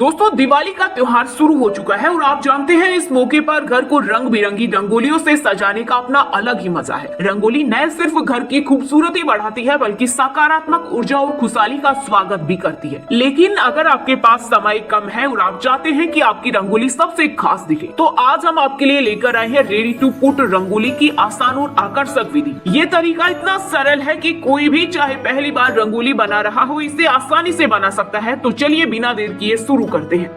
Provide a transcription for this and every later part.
दोस्तों, दिवाली का त्योहार शुरू हो चुका है और आप जानते हैं इस मौके पर घर को रंग बिरंगी रंगोलियों से सजाने का अपना अलग ही मजा है। रंगोली न सिर्फ घर की खूबसूरती बढ़ाती है बल्कि सकारात्मक ऊर्जा और खुशहाली का स्वागत भी करती है। लेकिन अगर आपके पास समय कम है और आप चाहते हैं कि आपकी रंगोली सबसे खास दिखे, तो आज हम आपके लिए लेकर आए हैं रेडी टू पुट रंगोली की आसान और आकर्षक विधि। ये तरीका इतना सरल है कि कोई भी चाहे पहली बार रंगोली बना रहा हो, इसे आसानी से बना सकता है। तो चलिए बिना देर किए शुरू करते हैं।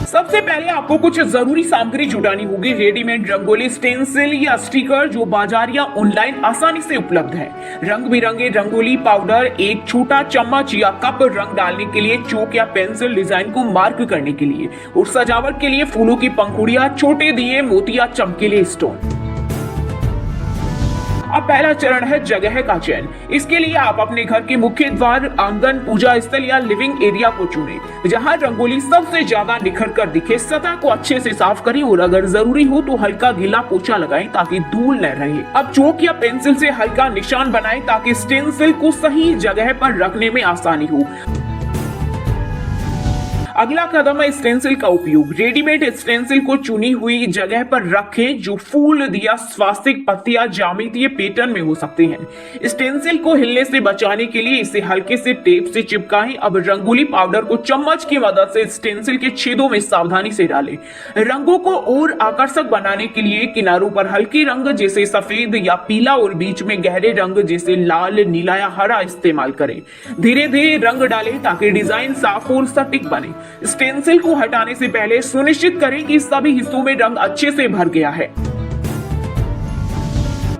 सबसे पहले आपको कुछ जरूरी सामग्री जुटानी होगी। रेडीमेड रंगोली स्टेंसिल या स्टिकर जो बाजार या ऑनलाइन आसानी से उपलब्ध है। रंग बिरंगे रंगोली पाउडर, एक छोटा चम्मच या कप रंग डालने के लिए, चौक या पेंसिल डिजाइन को मार्क करने के लिए, और सजावट के लिए फूलों की पंखुड़ियां, छोटे दिए, मोतिया, चमकीले स्टोन। अब पहला चरण है जगह का चयन। इसके लिए आप अपने घर के मुख्य द्वार, आंगन, पूजा स्थल या लिविंग एरिया को चुनें जहां रंगोली सबसे ज्यादा निखर कर दिखे। सतह को अच्छे से साफ करें और अगर जरूरी हो तो हल्का गीला पोछा लगाएं ताकि धूल न रहे। अब चौक या पेंसिल से हल्का निशान बनाएं ताकि स्टेंसिल को सही जगह पर रखने में आसानी हो। अगला कदम है स्टेंसिल का उपयोग। रेडीमेड स्टेंसिल को चुनी हुई जगह पर रखें जो फूल, दिया, स्वास्तिक, पत्तियां, ज्यामितीय पैटर्न में हो सकते हैं। स्टेंसिल को हिलने से बचाने के लिए इसे हल्के से टेप से चिपकाएं। अब रंगोली पाउडर को चम्मच की मदद से स्टेंसिल के छेदों में सावधानी से डालें। रंगों को और आकर्षक बनाने के लिए किनारों पर हल्के रंग जैसे सफेद या पीला और बीच में गहरे रंग जैसे लाल, नीला या हरा इस्तेमाल करें। धीरे धीरे रंग डालें ताकि डिजाइन साफ और सटीक बने। स्टेंसिल को हटाने से पहले सुनिश्चित करें कि सभी हिस्सों में रंग अच्छे से भर गया है।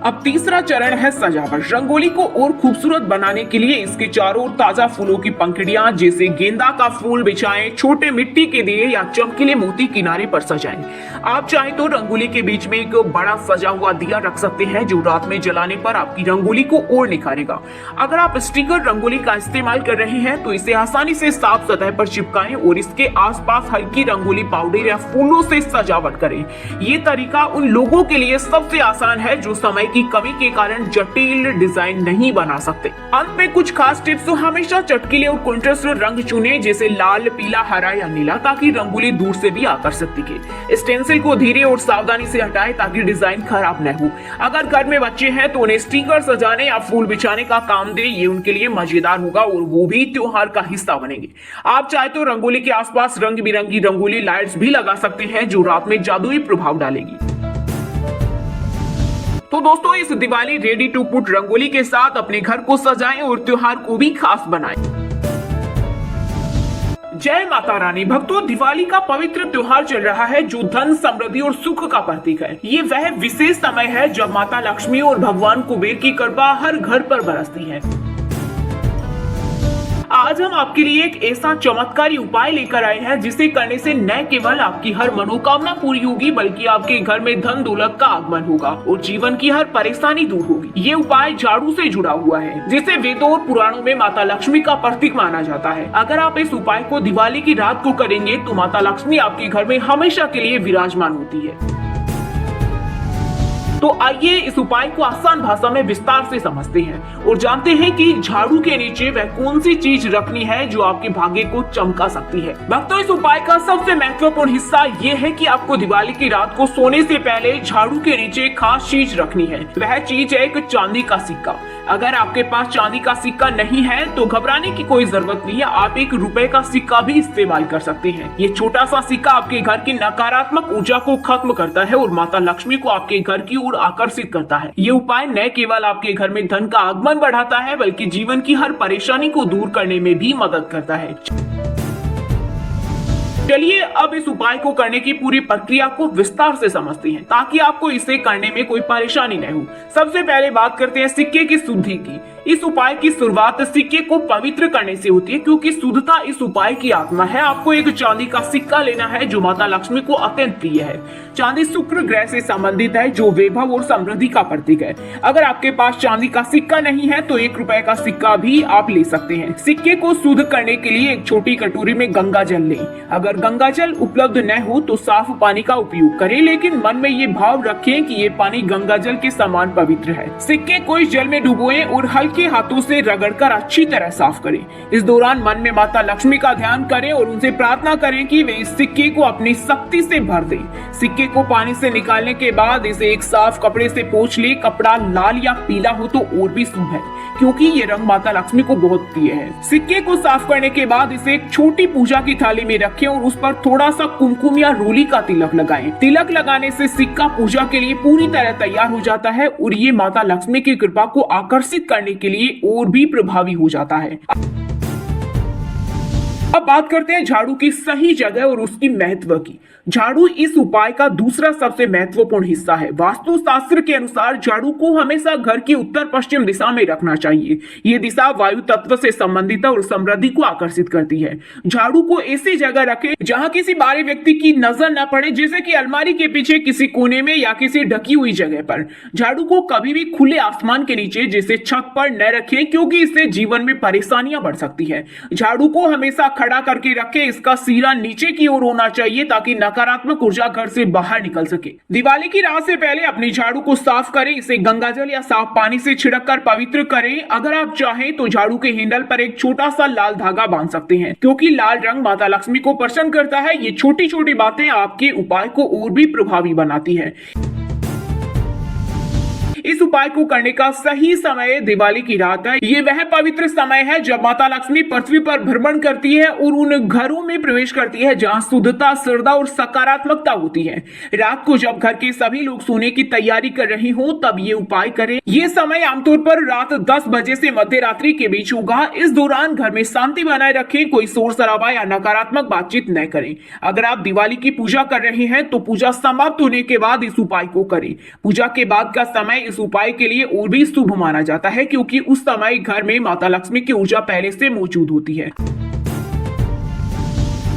अब तीसरा चरण है सजावट। रंगोली को और खूबसूरत बनाने के लिए इसके चारों ओर ताजा फूलों की पंखुड़ियां जैसे गेंदा का फूल बिछाएं, छोटे मिट्टी के दिए या चमकीले मोती किनारे पर सजाएं। आप चाहे तो रंगोली के बीच में एक बड़ा सजा हुआ दिया रख सकते हैं जो रात में जलाने पर आपकी रंगोली को और निखारेगा। अगर आप स्टिकर रंगोली का इस्तेमाल कर रहे हैं तो इसे आसानी से साफ सतह पर चिपकाएं और इसके आसपास हल्की रंगोली पाउडर या फूलों से सजावट करें। ये तरीका उन लोगों के लिए सबसे आसान है जो समय की कमी के कारण जटिल डिजाइन नहीं बना सकते। अंत में कुछ खास टिप्स। तो हमेशा चटकीले और कॉन्ट्रास्ट रंग चुनें जैसे लाल, पीला, हरा या नीला ताकि रंगोली दूर से भी आकर्षक दिखे। स्टेंसिल को धीरे और सावधानी से हटाएं ताकि डिजाइन खराब न हो। अगर घर में बच्चे हैं तो उन्हें स्टिकर सजाने या फूल बिछाने का काम दे। ये उनके लिए मजेदार होगा और वो भी त्योहार का हिस्सा बनेंगे। आप चाहे तो रंगोली के आसपास रंग बिरंगी रंगोली लाइट्स भी लगा सकते हैं जो रात में जादुई प्रभाव डालेगी। तो दोस्तों, इस Diwali ready to put rangoli के साथ अपने घर को सजाएं और त्योहार को भी खास बनाएं। जय माता रानी। भक्तों, दिवाली का पवित्र त्योहार चल रहा है जो धन, समृद्धि और सुख का प्रतीक है। ये वह विशेष समय है जब माता लक्ष्मी और भगवान कुबेर की कृपा हर घर पर बरसती है। आज हम आपके लिए एक ऐसा चमत्कारी उपाय लेकर आए हैं जिसे करने से न केवल आपकी हर मनोकामना पूरी होगी बल्कि आपके घर में धन दौलत का आगमन होगा और जीवन की हर परेशानी दूर होगी। ये उपाय झाड़ू से जुड़ा हुआ है जिसे वेदों और पुराणों में माता लक्ष्मी का प्रतीक माना जाता है। अगर आप इस उपाय को दिवाली की रात को करेंगे तो माता लक्ष्मी आपके घर में हमेशा के लिए विराजमान होती है। तो आइए इस उपाय को आसान भाषा में विस्तार से समझते हैं और जानते हैं कि झाड़ू के नीचे वह कौन सी चीज रखनी है जो आपके भाग्य को चमका सकती है। भक्तों, इस उपाय का सबसे महत्वपूर्ण हिस्सा ये है कि आपको दिवाली की रात को सोने से पहले झाड़ू के नीचे एक खास चीज रखनी है। वह चीज है एक चांदी का सिक्का। अगर आपके पास चांदी का सिक्का नहीं है तो घबराने की कोई जरूरत नहीं है। आप ₹1 का सिक्का भी इस्तेमाल कर सकते हैं। ये छोटा सा सिक्का आपके घर की नकारात्मक ऊर्जा को खत्म करता है और माता लक्ष्मी को आपके घर की ओर आकर्षित करता है। ये उपाय न केवल आपके घर में धन का आगमन बढ़ाता है बल्कि जीवन की हर परेशानी को दूर करने में भी मदद करता है। चलिए अब इस उपाय को करने की पूरी प्रक्रिया को विस्तार से समझते हैं ताकि आपको इसे करने में कोई परेशानी न हो। सबसे पहले बात करते हैं सिक्के की शुद्धि की। इस उपाय की शुरुआत सिक्के को पवित्र करने से होती है क्योंकि शुद्धता इस उपाय की आत्मा है। आपको एक चांदी का सिक्का लेना है जो माता लक्ष्मी को अत्यंत प्रिय है। चांदी शुक्र ग्रह से संबंधित है जो वैभव और समृद्धि का प्रतीक है। अगर आपके पास चांदी का सिक्का नहीं है तो ₹1 का सिक्का भी आप ले सकते हैं। सिक्के को शुद्ध करने के लिए एक छोटी कटोरी में गंगा जल लें। अगर गंगा जल उपलब्ध न हो तो साफ पानी का उपयोग करें, लेकिन मन में ये भाव रखें कि ये पानी गंगा जल के समान पवित्र है। सिक्के को इस जल में डुबोएं और हल्के हल्के हाथों से रगड़कर अच्छी तरह साफ करें। इस दौरान मन में माता लक्ष्मी का ध्यान करें और उनसे प्रार्थना करें कि वे इस सिक्के को अपनी शक्ति से भर दें। सिक्के को पानी से निकालने के बाद इसे एक साफ कपड़े से पोंछ ले। कपड़ा लाल या पीला हो तो और भी शुभ है, क्योंकि ये रंग माता लक्ष्मी को बहुत प्रिय है। सिक्के को साफ करने के बाद इसे एक छोटी पूजा की थाली में रखें और उस पर थोड़ा सा कुमकुम या रोली का तिलक लगाएं। तिलक लगाने से सिक्का पूजा के लिए पूरी तरह तैयार हो जाता है और ये माता लक्ष्मी की कृपा को आकर्षित करने के लिए और भी प्रभावी हो जाता है। अब बात करते हैं झाड़ू की सही जगह और उसकी महत्व की। झाड़ू इस उपाय का दूसरा सबसे महत्वपूर्ण हिस्सा है। वास्तु शास्त्र के अनुसार झाड़ू को हमेशा घर की उत्तर पश्चिम दिशा में रखना चाहिए। ये दिशा वायु तत्व से संबंधित और समृद्धि को आकर्षित करती है। झाड़ू को ऐसी जगह रखें जहां किसी बाहरी व्यक्ति की नजर न पड़े, जैसे कि अलमारी के पीछे किसी कोने में या किसी ढकी हुई जगह पर। झाड़ू को कभी भी खुले आसमान के नीचे जैसे छत पर न रखें, क्योंकि इससे जीवन में परेशानियां बढ़ सकती है। झाड़ू को हमेशा खड़ा करके रखें। इसका सिरा नीचे की ओर होना चाहिए ताकि नकारात्मक ऊर्जा घर से बाहर निकल सके। दिवाली की रात से पहले अपनी झाड़ू को साफ करें। इसे गंगाजल या साफ पानी से छिड़क कर पवित्र करें। अगर आप चाहें तो झाड़ू के हैंडल पर एक छोटा सा लाल धागा बांध सकते हैं, क्योंकि लाल रंग माता लक्ष्मी को प्रसन्न करता है। ये छोटी छोटी बातें आपके उपाय को और भी प्रभावी बनाती है। इस उपाय को करने का सही समय दिवाली की रात है। ये वह पवित्र समय है जब माता लक्ष्मी पृथ्वी पर भ्रमण करती है और उन घरों में प्रवेश करती है जहां शुद्धता, श्रद्धा और सकारात्मकता होती है। रात को जब घर के सभी लोग सोने की तैयारी कर रहे हो तब ये उपाय करें। ये समय आमतौर पर रात 10 बजे से मध्य रात्रि के बीच होगा। इस दौरान घर में शांति बनाए रखें। कोई शोर शराबा या नकारात्मक बातचीत न करें। अगर आप दिवाली की पूजा कर रहे हैं तो पूजा समाप्त होने के बाद इस उपाय को करें। पूजा के बाद का समय इस उपाय के लिए और भी शुभ माना जाता है, क्योंकि उस समय घर में माता लक्ष्मी की ऊर्जा पहले से मौजूद होती है।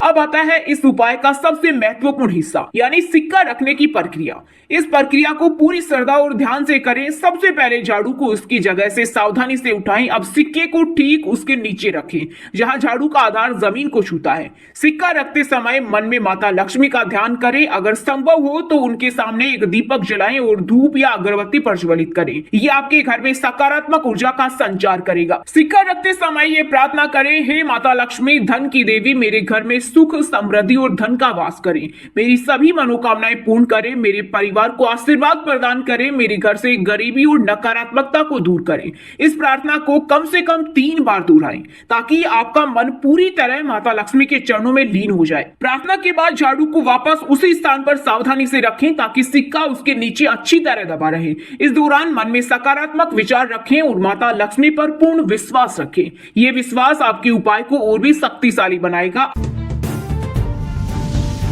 अब आता है इस उपाय का सबसे महत्वपूर्ण हिस्सा, यानी सिक्का रखने की प्रक्रिया। इस प्रक्रिया को पूरी श्रद्धा और ध्यान से करें। सबसे पहले झाड़ू को उसकी जगह से सावधानी से उठाएं। अब सिक्के को ठीक उसके नीचे रखें, जहां झाड़ू का आधार जमीन को छूता है। सिक्का रखते समय मन में माता लक्ष्मी का ध्यान करें। अगर संभव हो तो उनके सामने एक दीपक जलाएं और धूप या अगरबत्ती प्रज्वलित करें। यह आपके घर में सकारात्मक ऊर्जा का संचार करेगा। सिक्का रखते समय ये प्रार्थना करें, हे माता लक्ष्मी, धन की देवी, मेरे घर में सुख, समृद्धि और धन का वास करें। मेरी सभी मनोकामनाएं पूर्ण करें। मेरे परिवार को आशीर्वाद प्रदान करें। मेरे घर से गरीबी और नकारात्मकता को दूर करें। इस प्रार्थना को कम से कम 3 बार दोहराएं, ताकि आपका मन पूरी तरह माता लक्ष्मी के चरणों में लीन हो जाए। प्रार्थना के बाद झाड़ू को वापस उसी स्थान पर सावधानी से रखें, ताकि सिक्का उसके नीचे अच्छी तरह दबा रहे। इस दौरान मन में सकारात्मक विचार रखें और माता लक्ष्मी पर पूर्ण विश्वास रखें। यह विश्वास आपके उपाय को और भी शक्तिशाली बनाएगा।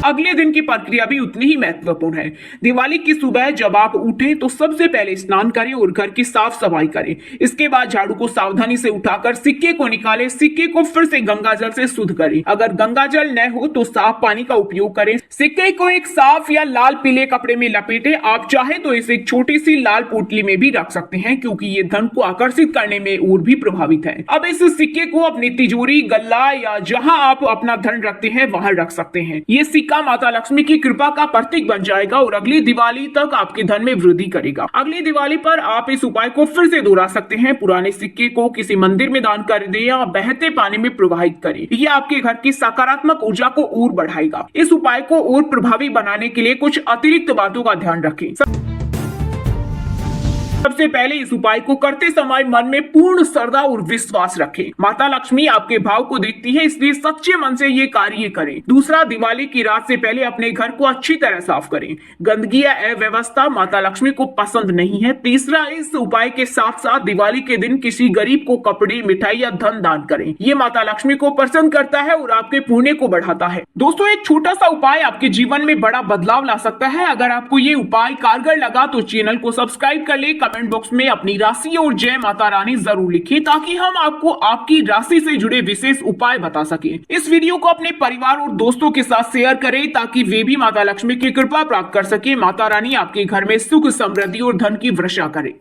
अगले दिन की प्रक्रिया भी उतनी ही महत्वपूर्ण है। दिवाली की सुबह जब आप उठें तो सबसे पहले स्नान करें और घर की साफ सफाई करें। इसके बाद झाड़ू को सावधानी से उठाकर सिक्के को निकालें। सिक्के को फिर से गंगाजल से शुद्ध करें। अगर गंगाजल न हो तो साफ पानी का उपयोग करें। सिक्के को एक साफ या लाल पीले कपड़े में लपेटें। आप चाहे तो इसे एक छोटी सी लाल पोटली में भी रख सकते हैं, क्योंकि ये धन को आकर्षित करने में और भी प्रभावित है। अब इस सिक्के को अपनी तिजोरी, गल्ला या जहां आप अपना धन रखते हैं वहां रख सकते हैं। ये सिक्का माता लक्ष्मी की कृपा का प्रतीक बन जाएगा और अगली दिवाली तक आपके धन में वृद्धि करेगा। अगली दिवाली पर आप इस उपाय को फिर से दोहरा सकते हैं। पुराने सिक्के को किसी मंदिर में दान कर दें या बहते पानी में प्रवाहित करें। यह आपके घर की सकारात्मक ऊर्जा को और बढ़ाएगा। इस उपाय को और प्रभावी बनाने के लिए कुछ अतिरिक्त बातों का ध्यान रखें। सबसे पहले इस उपाय को करते समय मन में पूर्ण श्रद्धा और विश्वास रखें। माता लक्ष्मी आपके भाव को देखती है, इसलिए सच्चे मन से ये कार्य करें। दूसरा, दिवाली की रात से पहले अपने घर को अच्छी तरह साफ करें। गंदगी या अव्यवस्था माता लक्ष्मी को पसंद नहीं है। तीसरा, इस उपाय के साथ साथ दिवाली के दिन किसी गरीब को कपड़े, मिठाई या धन दान करें। ये माता लक्ष्मी को प्रसन्न करता है और आपके पुण्य को बढ़ाता है। दोस्तों, एक छोटा सा उपाय आपके जीवन में बड़ा बदलाव ला सकता है। अगर आपको ये उपाय कारगर लगा तो चैनल को सब्सक्राइब कर ले। कमेंट बॉक्स में अपनी राशि और जय माता रानी जरूर लिखें, ताकि हम आपको आपकी राशि से जुड़े विशेष उपाय बता सकें। इस वीडियो को अपने परिवार और दोस्तों के साथ शेयर करें, ताकि वे भी माता लक्ष्मी की कृपा प्राप्त कर सके। माता रानी आपके घर में सुख, समृद्धि और धन की वर्षा करे।